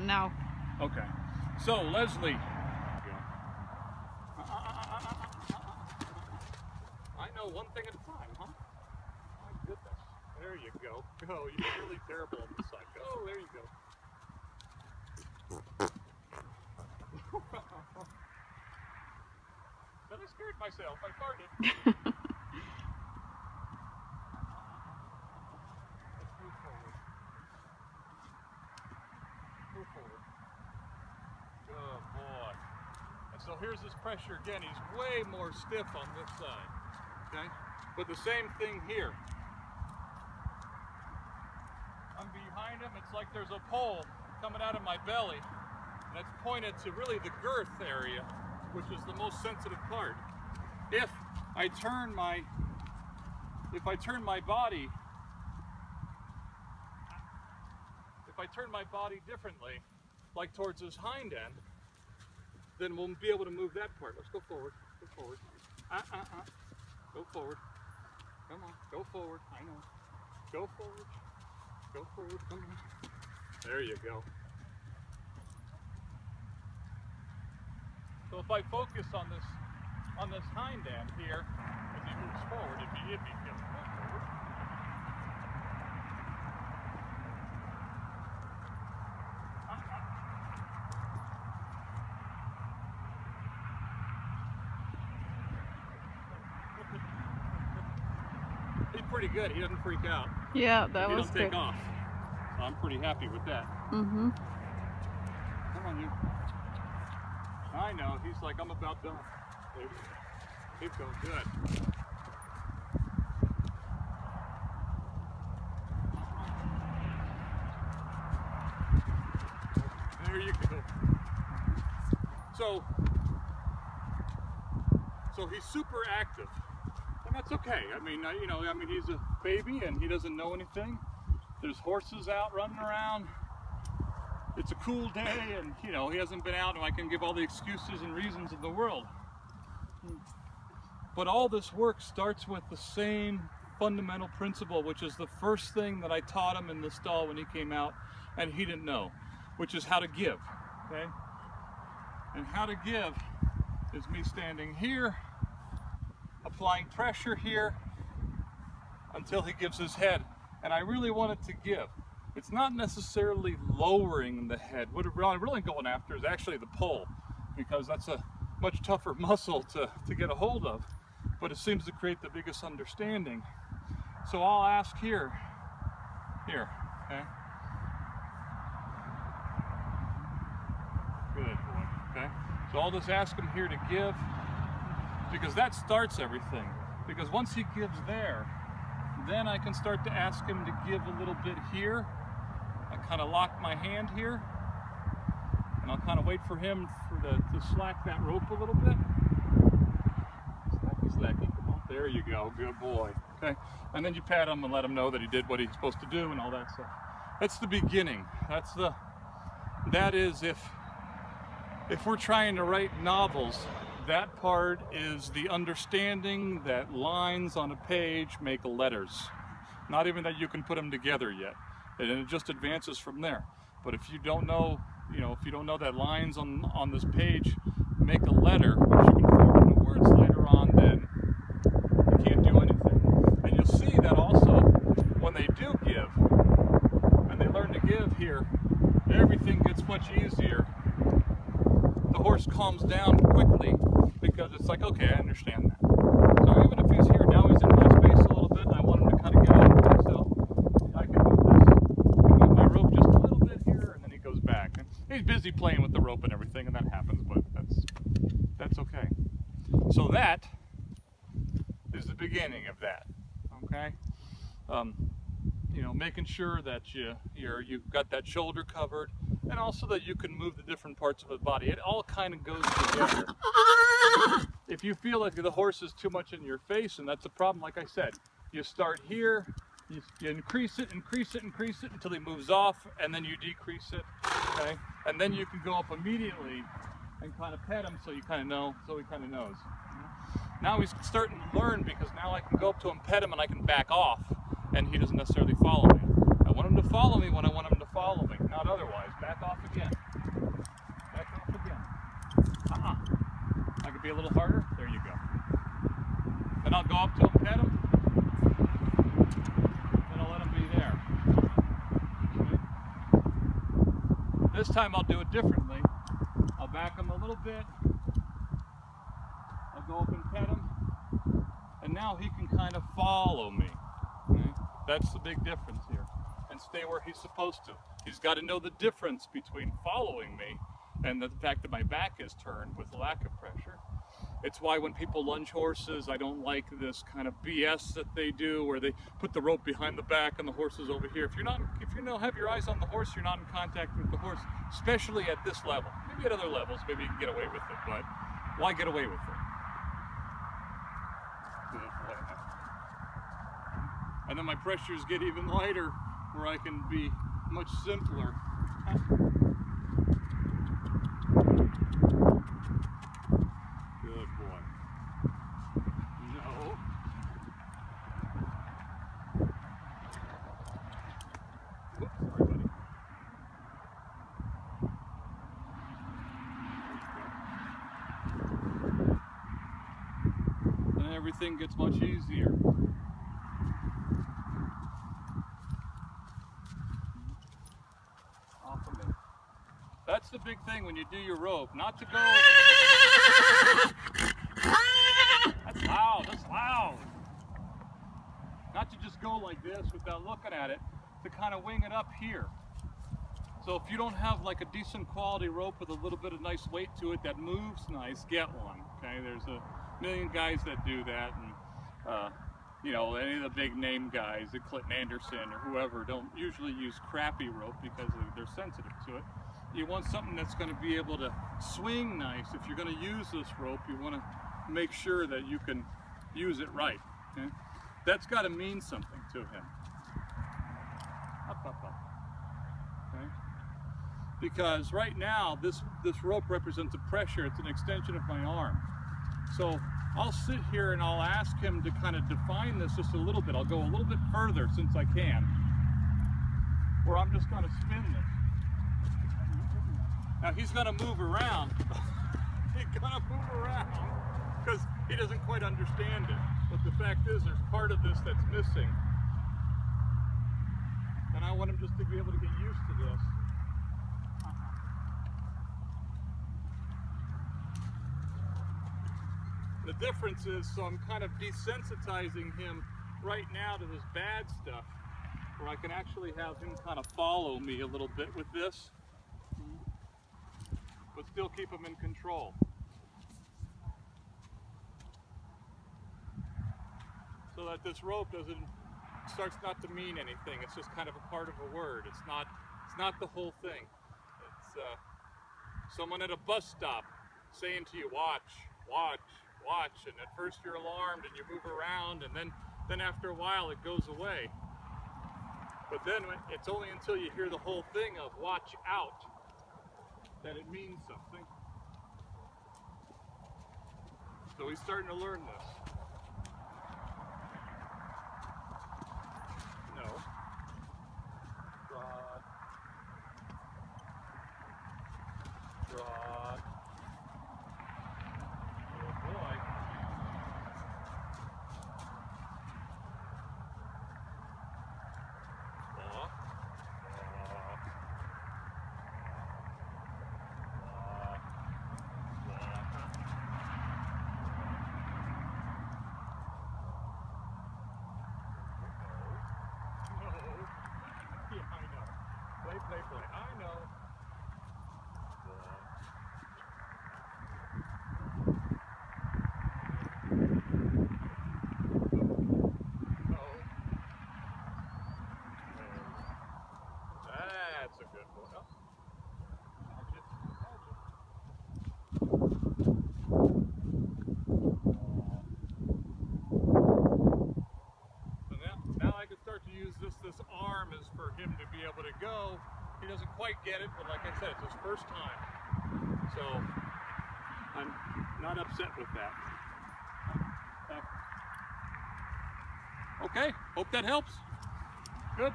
No. Okay. So, Leslie. I know one thing at a time, huh? My goodness. There you go. Go. You're really terrible on this side. Go. There you go. Then I scared myself. I farted. Let's move forward. Move forward. Good boy. And so here's this pressure again. He's way more stiff on this side. Okay? But the same thing here. I'm behind him. It's like there's a pole coming out of my belly. And it's pointed to really the girth area, which is the most sensitive part. If I turn my body differently, like towards his hind end, then we'll be able to move that part. Let's go forward. Go forward. Go forward. Come on. Go forward. I know. Go forward. Go forward. Come on. There you go. So if I focus on this hind end here, as he moves forward, if he goes forward. He's pretty good. He doesn't freak out. Yeah, that was good. He doesn't take off. So I'm pretty happy with that. Mm-hmm. Come on, you. I know. He's like, I'm about done. Keep going. Good. There you go. So he's super active, and that's okay. I mean, he's a baby and he doesn't know anything. There's horses out running around. It's a cool day, and he hasn't been out, and I can give all the excuses and reasons in the world. But all this work starts with the same fundamental principle, which is the first thing that I taught him in the stall when he came out, and he didn't know, which is how to give. Okay? And how to give is me standing here, applying pressure here until he gives his head. And I really want it to give. It's not necessarily lowering the head. What I'm really going after is actually the pole, because that's a much tougher muscle to get a hold of, but it seems to create the biggest understanding. So I'll ask here, okay? Good boy, okay? So I'll just ask him here to give, because that starts everything. Because once he gives there, then I can start to ask him to give a little bit here. I kind of lock my hand here, and I'll kind of wait for him to slack that rope a little bit. Slacky, come on. There you go, good boy. Okay, and then you pat him and let him know that he did what he's supposed to do and all that stuff. That's the beginning. That is if we're trying to write novels, that part is the understanding that lines on a page make letters. Not even that you can put them together yet. And it just advances from there. But if you don't know, if you don't know that lines on this page make a letter, which you can form into words later on, then you can't do anything. And you'll see that also when they do give, and they learn to give here, everything gets much easier. The horse calms down quickly because it's like, okay, I understand that. So even if he's here, now he's in my space a little bit, and I want him to kind of get out of there. So I can move this. Move my rope just a little bit here, and then he goes back. And he's busy playing with the rope and everything, and that happens, but that's okay. So that is the beginning of that. Okay, making sure that you've got that shoulder covered, and also that you can move the different parts of the body. It all kind of goes together. If you feel like the horse is too much in your face, and that's a problem, like I said, you start here, you increase it until he moves off, and then you decrease it, okay? And then you can go up immediately and kind of pet him so you kind of know, so he kind of knows. Now he's starting to learn, because now I can go up to him, pet him, and I can back off, and he doesn't necessarily follow me. I want him to follow me when I want him to follow me, not otherwise. Back off again. Be a little harder. There you go. Then I'll go up to him, pet him. Then I'll let him be there. Okay. This time I'll do it differently. I'll back him a little bit. I'll go up and pet him. And now he can kind of follow me. Okay? That's the big difference here. And stay where he's supposed to. He's got to know the difference between following me and the fact that my back is turned with lack of pressure. It's why when people lunge horses, I don't like this kind of BS that they do where they put the rope behind the back and the horse is over here. If you have your eyes on the horse, you're not in contact with the horse, especially at this level. Maybe at other levels, maybe you can get away with it, but why get away with it? And then my pressures get even lighter where I can be much simpler. Good boy. No. Oops, sorry, buddy. And everything gets much easier. That's the big thing when you do your rope, not to go... That's loud, that's loud. Not to just go like this without looking at it, to kind of wing it up here. So if you don't have like a decent quality rope with a little bit of nice weight to it that moves nice, get one, okay? There's a million guys that do that, and you know, any of the big name guys, like Clinton Anderson or whoever, don't usually use crappy rope because they're sensitive to it. You want something that's going to be able to swing nice. If you're going to use this rope, you want to make sure that you can use it right. Okay? That's got to mean something to him. Up, up, up. Okay? Because right now, this rope represents a pressure. It's an extension of my arm. So I'll sit here and I'll ask him to kind of define this just a little bit. I'll go a little bit further since I can, where I'm just going to spin this. Now he's going to move around. He's going to move around because he doesn't quite understand it. But the fact is, there's part of this that's missing. And I want him just to be able to get used to this. The difference is, so I'm kind of desensitizing him right now to this bad stuff, where I can actually have him kind of follow me a little bit with this, but still keep him in control. So that this rope starts not to mean anything. It's just kind of a part of a word. It's not the whole thing. It's someone at a bus stop saying to you, watch, watch, watch, and at first you're alarmed and you move around, and then after a while it goes away. But then it's only until you hear the whole thing of watch out that it means something. So he's starting to learn this. No. Rod. Rod. Good boy. Walk. Play. I know. That's a good one. So now I can start to use this arm is for him to be able to go. He doesn't quite get it, but like I said, it's his first time. So I'm not upset with that. Okay, hope that helps. Good.